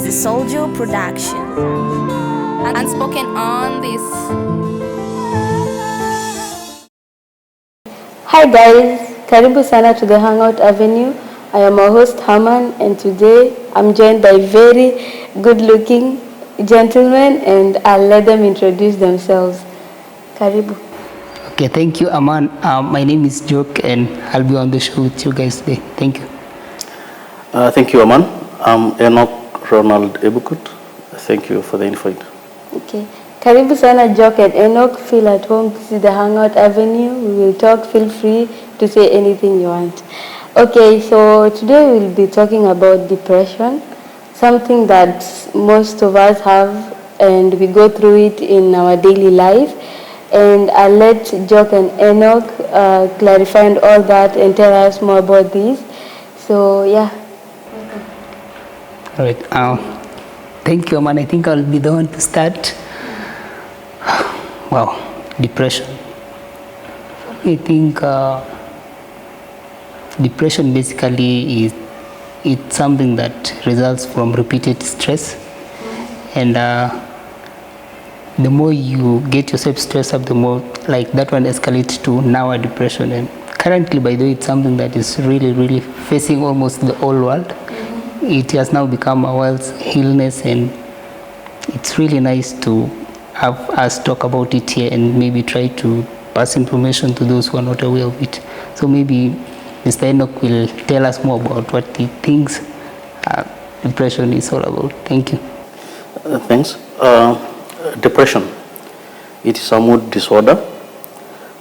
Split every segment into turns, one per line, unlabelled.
the Soldier production. Unspoken on this.
Hi guys, karibu sana to the Hangout Avenue. I am your host Arman, and today I'm joined by very good-looking gentlemen, and I'll let them introduce themselves. Karibu.
Okay, thank you, Arman. My name is Joke, and I'll be on the show with you guys today. Thank you.
Thank you, Arman. I'm Enock Ronald Ebukut. Thank you for the invite.
Okay. Karibu sana Joke and Enoch. Feel at home. This is the Hangout Avenue. We will talk. Feel free to say anything you want. Okay, so today we'll be talking about depression, something that most of us have, and we go through it in our daily life. And I'll let Joke and Enoch clarify and all that and tell us more about this. So yeah.
All right. Thank you, Arman. I think I'll be the one to start. Wow, depression. I think depression basically is it's something that results from repeated stress, and the more you get yourself stressed up, the more like that one escalates to now a depression. And currently, by the way, it's something that is really facing almost the whole world. It has now become a world's illness, and it's really nice to have us talk about it here and maybe try to pass information to those who are not aware of it. So maybe Mr. Enoch will tell us more about what he thinks depression is all about. Thank you.
Thanks. Depression. It is a mood disorder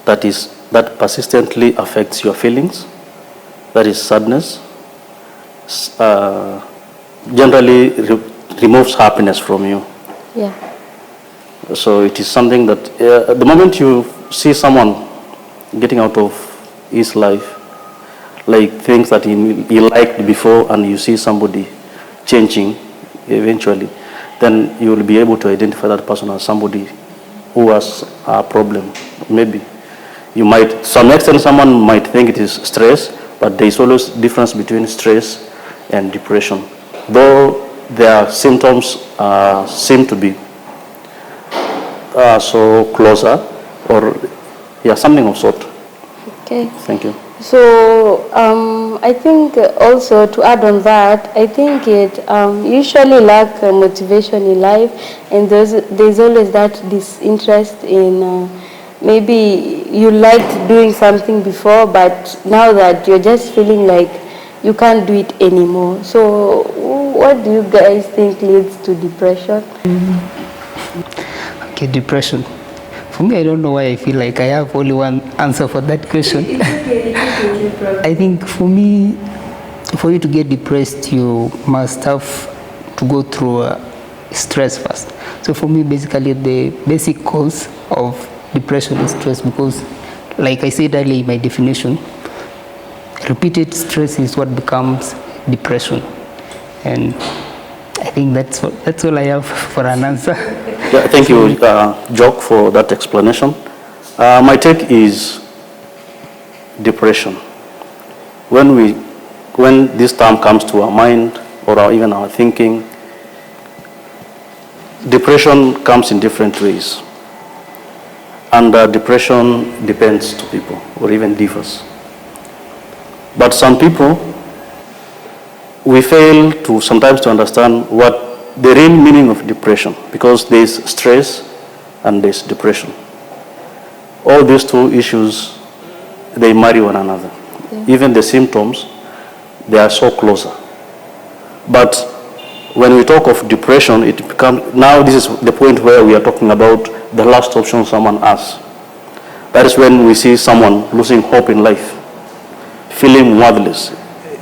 that persistently affects your feelings. That is sadness. Generally removes happiness from you.
Yeah.
So it is something that the moment you see someone getting out of his life, like things that he liked before, and you see somebody changing eventually, then you will be able to identify that person as somebody who has a problem. Maybe you might, to some extent, someone might think it is stress, but there is always difference between stress and depression, though their symptoms seem to be so closer, or something of sort.
Okay.
Thank you.
So I think also to add on that, I think it usually lack motivation in life, and there's always that disinterest in maybe you liked doing something before, but now that you're just feeling like you can't do it anymore. So what do you guys think leads to depression?
Okay, depression. For me, I don't know why I feel like I have only one answer for that question. I think for me, for you to get depressed, you must have to go through stress first. So for me, basically, the basic cause of depression is stress, because, like I said earlier in my definition, repeated stress is what becomes depression. And I think that's all I have for an answer.
Yeah, thank you, Jock, for that explanation. My take is depression. When this term comes to our mind or even our thinking, depression comes in different ways. And depression depends to people, or even differs. But some people, we fail to sometimes to understand what the real meaning of depression, because there is stress and there is depression. All these two issues, they marry one another. Yeah. Even the symptoms, they are so closer. But when we talk of depression, it becomes, now this is the point where we are talking about the last option someone has. That is when we see someone losing hope in life, feeling worthless,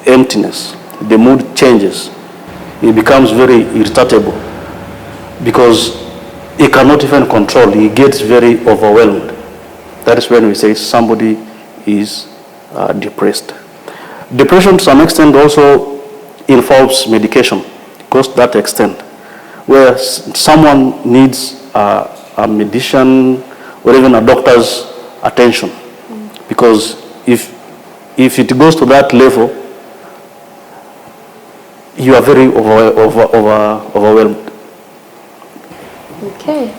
emptiness. The mood changes. He becomes very irritable because he cannot even control. He gets very overwhelmed. That is when we say somebody is depressed. Depression to some extent also involves medication. It goes to that extent where someone needs a medicine or even a doctor's attention, because if it goes to that level, you are very overwhelmed.
Okay.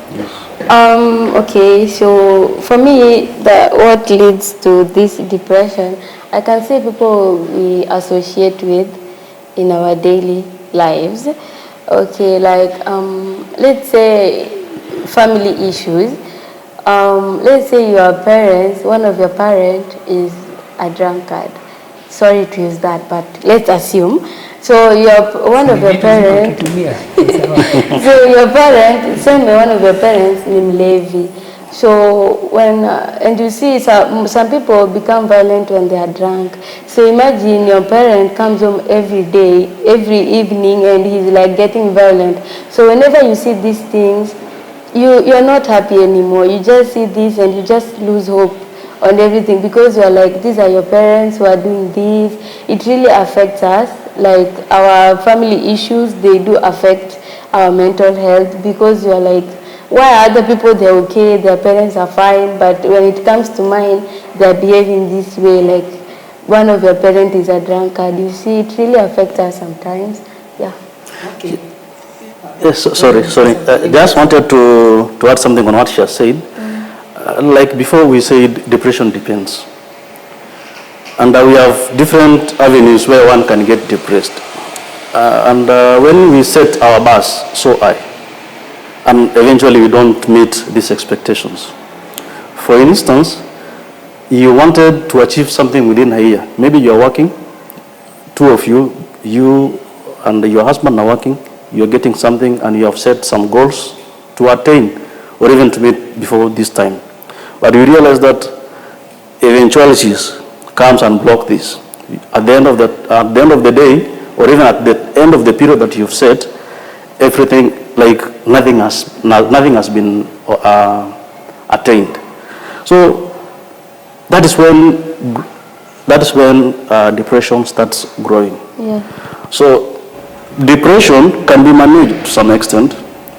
Okay, so for me, what leads to this depression, I can say people we associate with in our daily lives. Okay, like let's say family issues. Let's say your parents, one of your parents is a drunkard. Sorry to use that, but let's assume. So one of your parents. So your parent, send me one of your parents named Levi. So when and you see some people become violent when they are drunk. So imagine your parent comes home every day, every evening, and he's like getting violent. So whenever you see these things, you're not happy anymore. You just see this and you just lose hope on everything because you're like, these are your parents who are doing this. It really affects us. Like our family issues, they do affect our mental health because you're like, why are other people they're okay, their parents are fine, but when it comes to mine, they're behaving this way, like one of your parents is a drunkard. You see, it really affects us sometimes. Yeah.
Okay.
Yes, sorry. Just wanted to add something on what she has said. Like before we said, depression depends. And we have different avenues where one can get depressed. When we set our bars so high, and eventually we don't meet these expectations. For instance, you wanted to achieve something within a year. Maybe you're working, two of you and your husband are working, you're getting something and you have set some goals to attain or even to meet before this time. But you realize that eventualities comes and block this. At the end of the day, or even at the end of the period that you've set, everything, like nothing has been attained. So that is when depression starts growing.
Yeah.
So depression can be managed to some extent,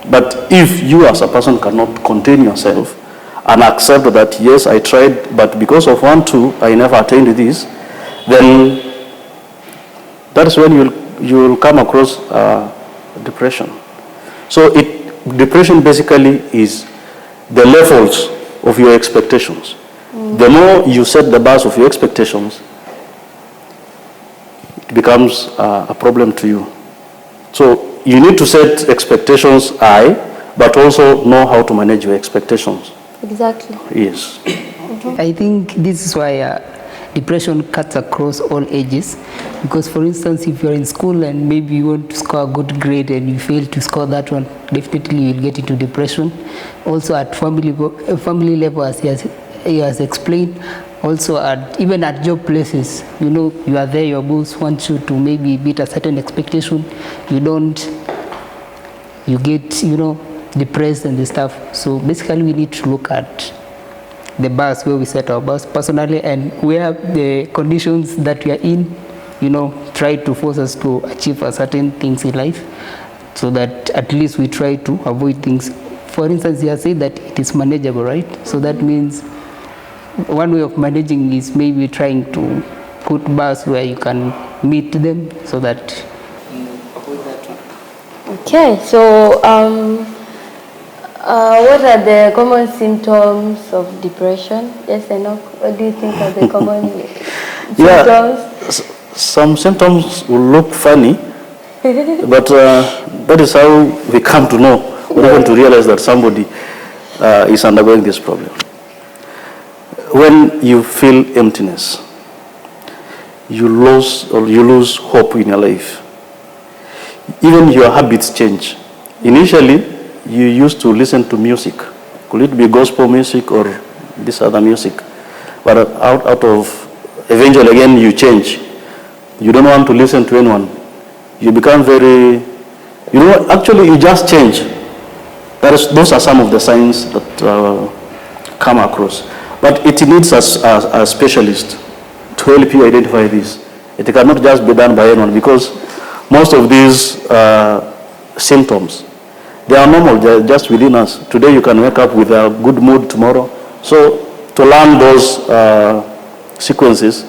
but if you as a person cannot contain yourself and accept that, yes, I tried, but because of 1, 2, I never attained this, then that's when you'll come across depression. So depression basically is the levels of your expectations. The more you set the bars of your expectations, it becomes a problem to you. So you need to set expectations high, but also know how to manage your expectations.
Exactly.
Yes.
I think this is why depression cuts across all ages, because for instance, if you're in school and maybe you want to score a good grade and you fail to score that one, definitely you'll get into depression. Also at family level, as he has explained, also even at job places, you are there, your boss wants you to maybe meet a certain expectation, you don't, you get depressed and the stuff. So basically we need to look at the bars where we set our bars personally, and where the conditions that we are in, try to force us to achieve a certain things in life, so that at least we try to avoid things. For instance, you have said that it is manageable, right? So that means one way of managing is maybe trying to put bars where you can meet them, so that you avoid that one.
Okay, so what are the common symptoms of depression? Yes, Enock, what do you think are the common symptoms?
Yeah, some symptoms will look funny, but that is how we come to know, or even to realize that somebody is undergoing this problem. When you feel emptiness, you lose hope in your life. Even your habits change. Initially, you used to listen to music. Could it be gospel music or this other music? But out of, eventually again you change. You don't want to listen to anyone. You become very, actually you just change. Those are some of the signs that come across. But it needs a specialist to help you identify this. It cannot just be done by anyone, because most of these symptoms, they are normal, they're just within us. Today you can wake up with a good mood, tomorrow. So to learn those sequences,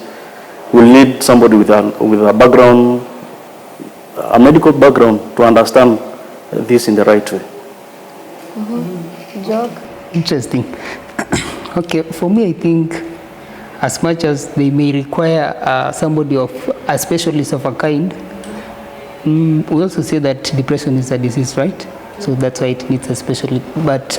we'll need somebody with a background a medical background to understand this in the right way.
Joke.
Interesting. Okay, for me, I think as much as they may require somebody of a specialist of a kind, we also say that depression is a disease, right? So that's why it needs a specialist. But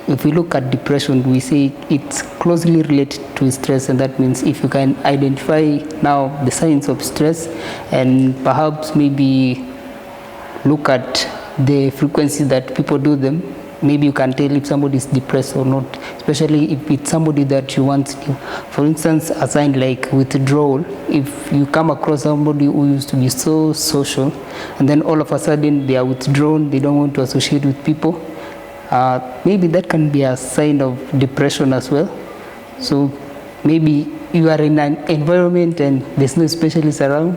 if we look at depression, we say it's closely related to stress, and that means if you can identify now the signs of stress and perhaps maybe look at the frequency that people do them, maybe you can tell if somebody is depressed or not, especially if it's somebody that you want to. For instance, a sign like withdrawal, if you come across somebody who used to be so social and then all of a sudden they are withdrawn, they don't want to associate with people, maybe that can be a sign of depression as well. So maybe you are in an environment and there's no specialist around,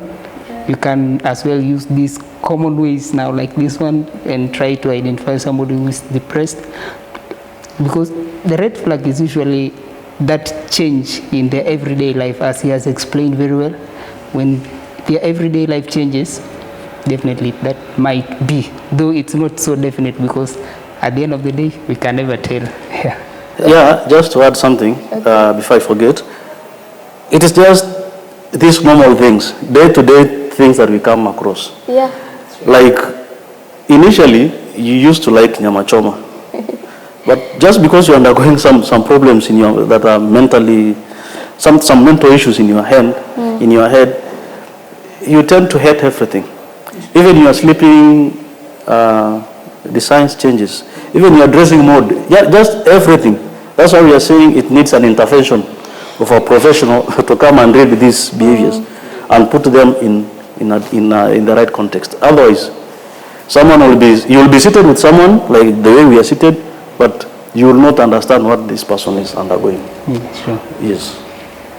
you can as well use these common ways now like this one and try to identify somebody who is depressed, because the red flag is usually that change in their everyday life, as he has explained very well. When their everyday life changes, definitely that might be, though it's not so definite, because at the end of the day we can never tell.
Yeah, just to add something before I forget, it is just these normal things, day-to-day things that we come across.
Yeah.
Like initially you used to like nyama choma, but just because you're undergoing some problems in your that are mentally some mental issues in your head, you tend to hate everything. Even your sleeping, the signs changes. Even your dressing mode, just everything. That's why we are saying it needs an intervention of a professional to come and read these behaviors and put them in the right context. Otherwise, you will be seated with someone like the way we are seated, but you will not understand what this person is undergoing.
Sure.
Yes.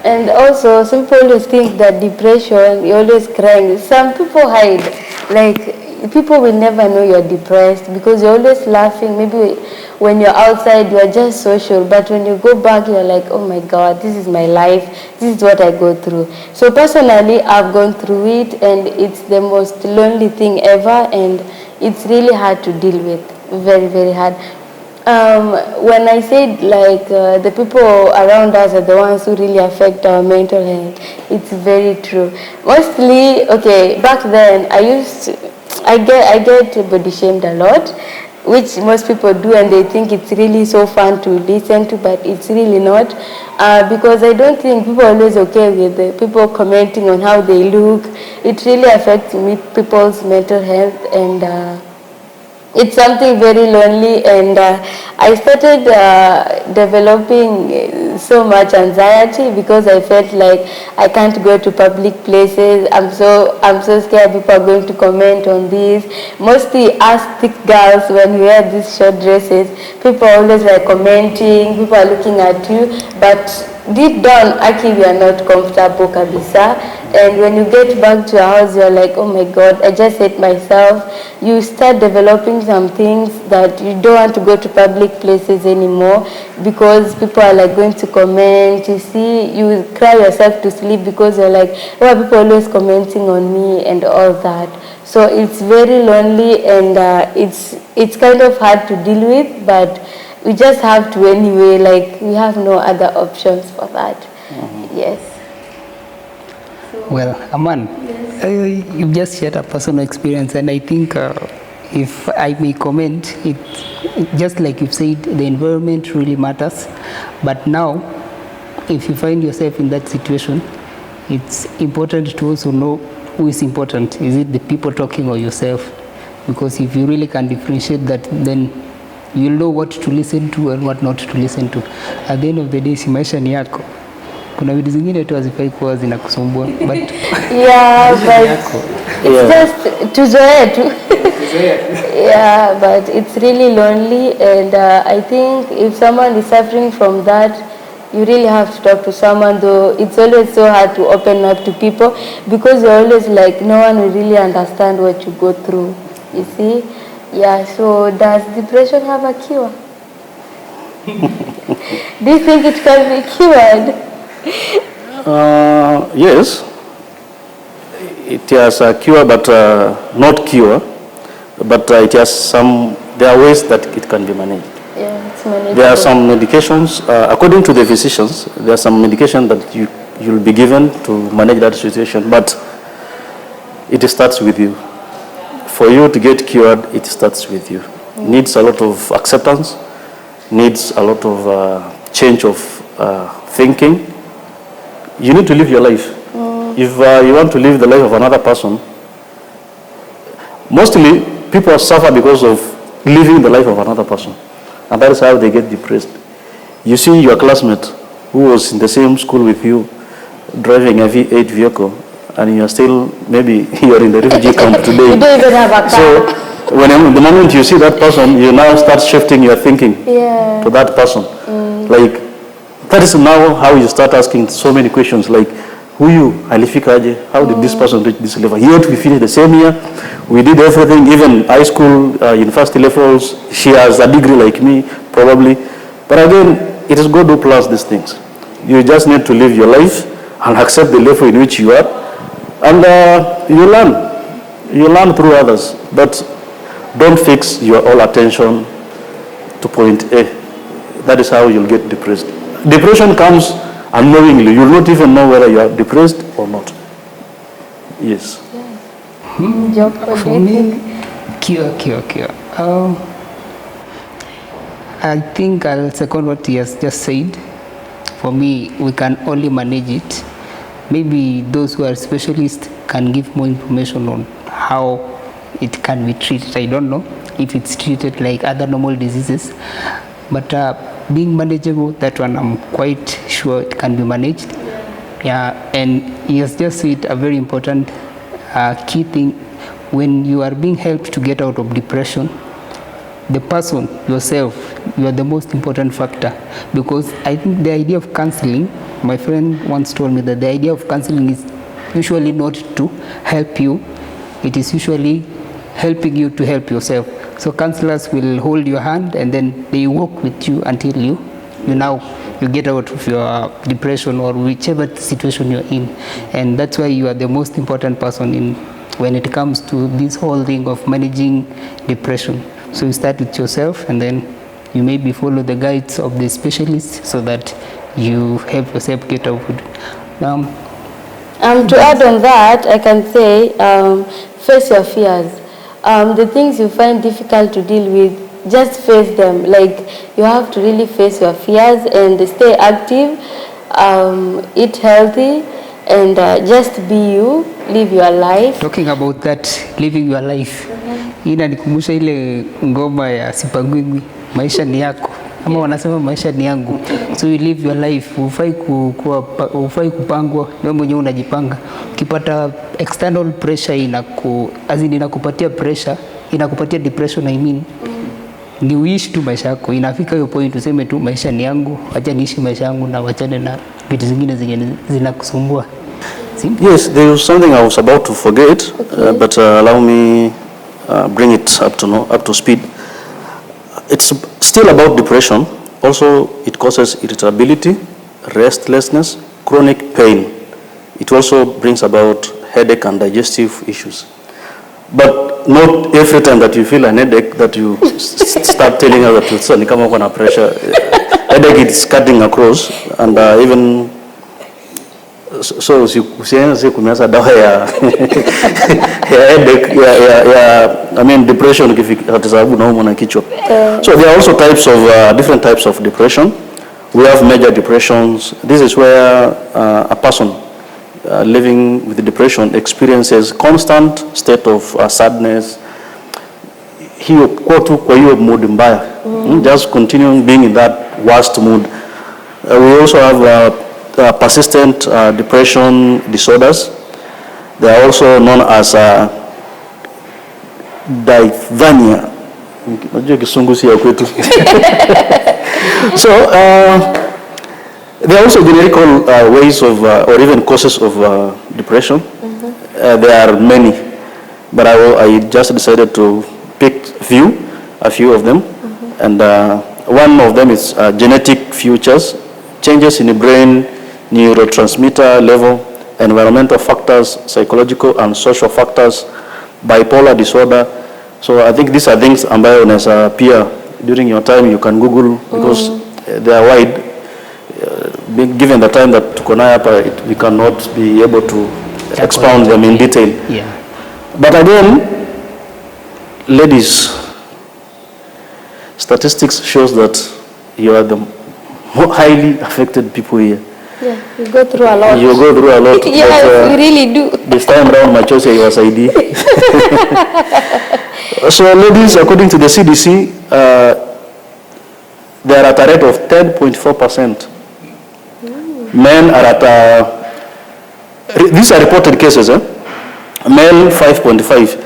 And also, some people always think that depression, you're always crying. Some people hide. Like, people will never know you're depressed because you're always laughing. Maybe when you're outside, you're just social. But when you go back, you're like, oh my God, this is my life. This is what I go through. So personally, I've gone through it, and it's the most lonely thing ever. And it's really hard to deal with. Very, very hard. When I said like the people around us are the ones who really affect our mental health, it's very true. Mostly, okay, back then I get body shamed a lot, which most people do, and they think it's really so fun to listen to, but it's really not, because I don't think people are always okay with the people commenting on how they look. It really affects people's mental health, and it's something very lonely, and I started developing so much anxiety because I felt like I can't go to public places. I'm so scared people are going to comment on this. Mostly us thick girls, when we wear these short dresses, people are always like commenting, people are looking at you, but deep down, actually, we are not comfortable, kabisa. And when you get back to your house, you're like, oh my God, I just hate myself. You start developing some things that you don't want to go to public places anymore because people are like going to comment. You see, you cry yourself to sleep because you're like, why are people always commenting on me and all that. So it's very lonely, and it's kind of hard to deal with, but we just have to anyway, like we have no other options for that. Yes.
Well, Arman, you've just shared a personal experience, and I think if I may comment, just like you've said, the environment really matters. But now, if you find yourself in that situation, it's important to also know who is important. Is it the people talking or yourself? Because if you really can differentiate that, then you'll know what to listen to and what not to listen to. At the end of the day, si maisha ni yako. Kuna vitu zingine tu hazifai kuwa zinakusumbua, but
yeah, but it's just tuzoea tu. Yeah, but it's really lonely, and I think if someone is suffering from that, you really have to talk to someone, though it's always so hard to open up to people because you're always like, no one will really understand what you go through, you see? Yeah, so does depression have a cure? Do you think it can be cured?
Yes. it has a cure, but not cure, but it has some, there are ways that it can be managed.
Yeah, it's manageable.
There are some medications, according to the physicians, there are some medication that you'll be given to manage that situation, but it starts with you. For you to get cured, it starts with you. Needs a lot of acceptance, needs a lot of change of thinking. You need to live your life. If you want to live the life of another person, mostly people suffer because of living the life of another person. And that is how they get depressed. You see your classmate who was in the same school with you, driving a V8 vehicle, and you're still, maybe you're in the refugee camp today.
You don't even have a car.
So the moment you see that person, you now start shifting your thinking to that person. Like, that is now how you start asking so many questions, like, who you? Alifikaje? How did this person reach this level? Yet we finished the same year. We did everything, even high school, university levels. She has a degree like me, probably. But again, it is God who plans these things. You just need to live your life and accept the level in which you are. And you learn. You learn through others. But don't fix your all attention to point A. That is how you'll get depressed. Depression comes unknowingly. You'll not even know whether you are depressed or not. Yes.
For me, cure. I think I'll second what he has just said. For me, we can only manage it. Maybe those who are specialists can give more information on how it can be treated. I don't know if it's treated like other normal diseases, but being manageable, that one I'm quite sure it can be managed. Yeah, and he has just said a very important key thing. When you are being helped to get out of depression, the person yourself, you are the most important factor, because I think the idea of counseling, my friend once told me that the idea of counseling is usually not to help you, it is usually helping you to help yourself. So counselors will hold your hand and then they walk with you until you get out of your depression or whichever situation you're in. And that's why you are the most important person when it comes to this whole thing of managing depression. So you start with yourself and then you maybe follow the guides of the specialists so that you help yourself get out of it.
To add on that, I can say face your fears. The things you find difficult to deal with, just face them. Like, you have to really face your fears and stay active, eat healthy, and just be you, live your life.
Talking about that, living your life, inanikumbusha ile ngoma ya Sipangwingwi, maisha ni yako, ama wanasema maisha ni yangu. So you live your life, hufai kupangwa, wewe mwenyewe unajipanga. Ukipata external pressure inakupatia pressure, inakupatia depression, I mean. Ni uishi tu maisha yako, inafika hiyo point useme tu maisha ni yangu, acha niishi maisha yangu na wachane na vitu zingine zenye zinakusumbua.
Yes, there was something I was about to forget, but allow me bring it up to speed. It's still about depression. Also, it causes irritability, restlessness, chronic pain. It also brings about headache and digestive issues. But not every time that you feel an headache that you start telling other people, so nikama uko na pressure. Headache is cutting across, and even so usianze kumeza dawa ya headache I mean depression kwa sababu unaumwa na kichwa. So there are also different types of depression. We have major depressions. This is where a person living with depression experiences constant state of sadness. Hiyo kwa hiyo mood mbaya. Just continuing being in that worst mood. We also have persistent depression disorders. They are also known as dysthymia. Unajua kisunguzi ya kwetu. So there are also generical ways of or even causes of depression. There are many, but I just decided to pick a few of them. And one of them is genetic features, changes in the brain neurotransmitter level, environmental factors, psychological and social factors, bipolar disorder. So I think these are things ambayo unaweza pia during your time you can Google because they are wide. Given the time that tuko nayo hapa, we cannot be able to expound them in detail.
Yeah.
But again, ladies, statistics shows that you are the more highly affected people here.
Yeah, you go through a lot.
You go through a lot.
Yes,
but,
you really do.
This time round, my choice was ID. So ladies, according to the CDC, they are at a rate of 10.4%. Men are at these are reported cases, male 5.5.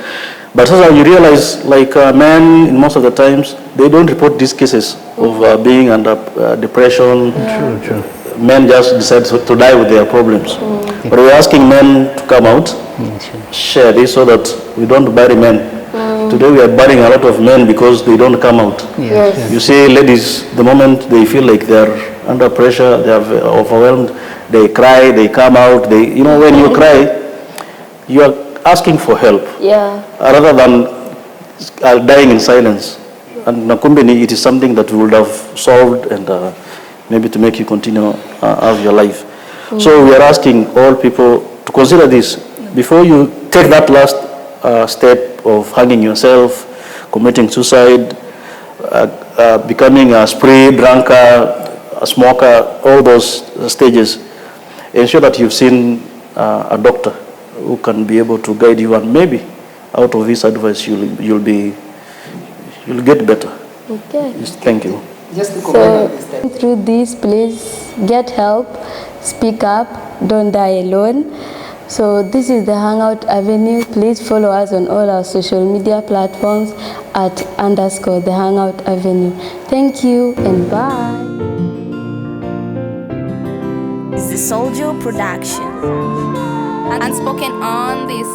But also you realize, like men, in most of the times, they don't report these cases of being under depression.
True.
Men just decide to die with their problems. But we're asking men to come out, share this so that we don't bury men. Today we are burying a lot of men because they don't come out.
Yes.
You see ladies, the moment they feel like they're under pressure, they are overwhelmed, they cry, they come out. When you cry, you are asking for help.
Yeah.
Rather than dying in silence. And Nakumbeni, it is something that we would have solved and maybe to make you continue have your life. So we are asking all people to consider this. Before you take that last step of hanging yourself, committing suicide, becoming a spree, drunkard, a smoker, all those stages, ensure that you've seen a doctor who can be able to guide you, and maybe out of this advice you'll get better.
Okay.
Yes, thank you.
Just to comment on this.
So, through this, please get help, speak up, don't die alone. So this is the Hangout Avenue. Please follow us on all our social media platforms at _the Hangout Avenue. Thank you and bye.
It's the Soldier Production. Unspoken on this.